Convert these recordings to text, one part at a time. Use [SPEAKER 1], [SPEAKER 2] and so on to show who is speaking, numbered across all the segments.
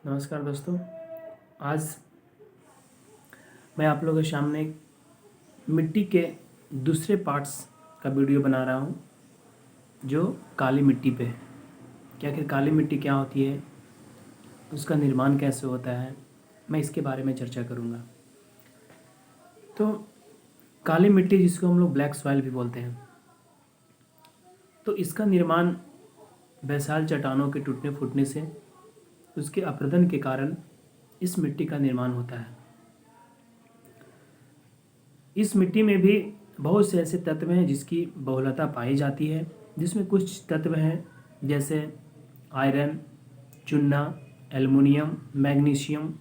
[SPEAKER 1] नमस्कार दोस्तों। आज मैं आप लोगों के सामने मिट्टी के दूसरे पार्ट्स का वीडियो बना रहा हूँ जो काली मिट्टी पे है कि आखिर काली मिट्टी क्या होती है, उसका निर्माण कैसे होता है, मैं इसके बारे में चर्चा करूँगा। तो काली मिट्टी, जिसको हम लोग ब्लैक सॉइल भी बोलते हैं, तो इसका निर्माण बैसाल चट्टानों के टूटने फूटने से उसके अपरदन के कारण इस मिट्टी का निर्माण होता है। इस मिट्टी में भी बहुत से ऐसे तत्व हैं जिसकी बहुलता पाई जाती है, जिसमें कुछ तत्व हैं जैसे आयरन, चूना, एल्युमिनियम, मैग्नीशियम।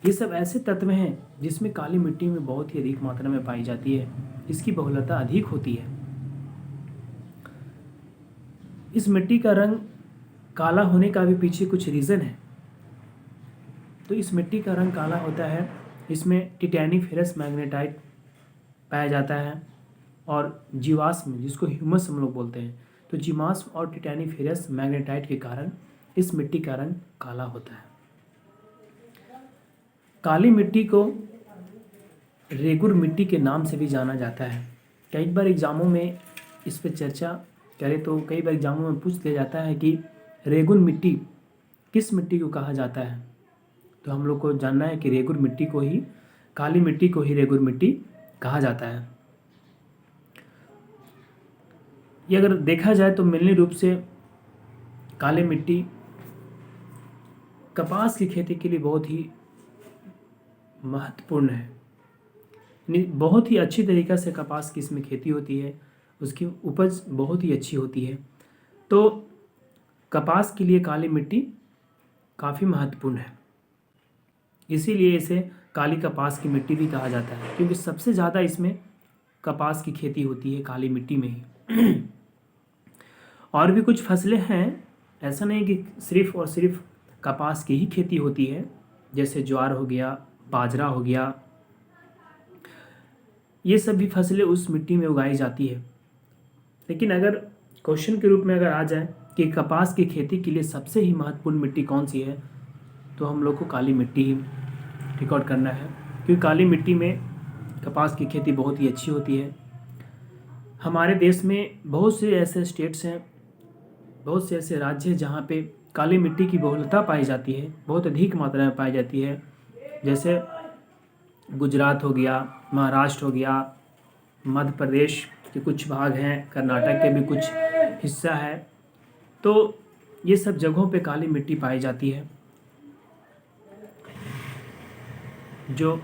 [SPEAKER 1] ये सब ऐसे तत्व हैं जिसमें काली मिट्टी में बहुत ही अधिक मात्रा में पाई जाती है, इसकी बहुलता अधिक होती है। इस मिट्टी का रंग काला होने का भी पीछे कुछ रीज़न है। तो इस मिट्टी का रंग काला होता है, इसमें टिटैनिफेरस मैग्नेटाइट पाया जाता है और जीवाश्म, जिसको ह्यूमस हम लोग बोलते हैं, तो जीवाश्म और टिटैनिफेरस मैग्नेटाइट के कारण इस मिट्टी का रंग काला होता है। काली मिट्टी को रेगुर मिट्टी के नाम से भी जाना जाता है। कई बार एग्ज़ामों में इस पर चर्चा करें तो कई बार एग्ज़ामों में पूछ लिया जाता है कि रेगुर मिट्टी किस मिट्टी को कहा जाता है। तो हम लोग को जानना है कि रेगुर मिट्टी को ही, काली मिट्टी को ही रेगुर मिट्टी कहा जाता है। ये अगर देखा जाए तो मिलनी रूप से काली मिट्टी कपास की खेती के लिए बहुत ही महत्वपूर्ण है। बहुत ही अच्छी तरीक़ा से कपास की इसमें खेती होती है, उसकी उपज बहुत ही अच्छी होती है। तो कपास के लिए काली मिट्टी काफ़ी महत्वपूर्ण है, इसीलिए इसे काली कपास की मिट्टी भी कहा जाता है, क्योंकि सबसे ज़्यादा इसमें कपास की खेती होती है काली मिट्टी में ही। और भी कुछ फसलें हैं, ऐसा नहीं कि सिर्फ़ और सिर्फ कपास की ही खेती होती है, जैसे ज्वार हो गया, बाजरा हो गया, ये सब भी फसलें उस मिट्टी में उगाई जाती है। लेकिन अगर क्वेश्चन के रूप में अगर आ जाए कि कपास की खेती के लिए सबसे ही महत्वपूर्ण मिट्टी कौन सी है, तो हम लोग को काली मिट्टी ही रिकॉर्ड करना है, क्योंकि काली मिट्टी में कपास की खेती बहुत ही अच्छी होती है। हमारे देश में बहुत से ऐसे स्टेट्स हैं, बहुत से ऐसे राज्य हैं जहाँ पे काली मिट्टी की बहुलता पाई जाती है, बहुत अधिक मात्रा में पाई जाती है। जैसे गुजरात हो गया, महाराष्ट्र हो गया, मध्य प्रदेश के कुछ भाग हैं, कर्नाटक के भी कुछ हिस्सा है। तो ये सब जगहों पे काली मिट्टी पाई जाती है, जो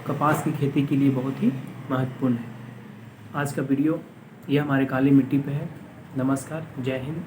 [SPEAKER 1] कपास की खेती के लिए बहुत ही महत्वपूर्ण है। आज का वीडियो ये हमारे काली मिट्टी पे है। नमस्कार, जय हिंद।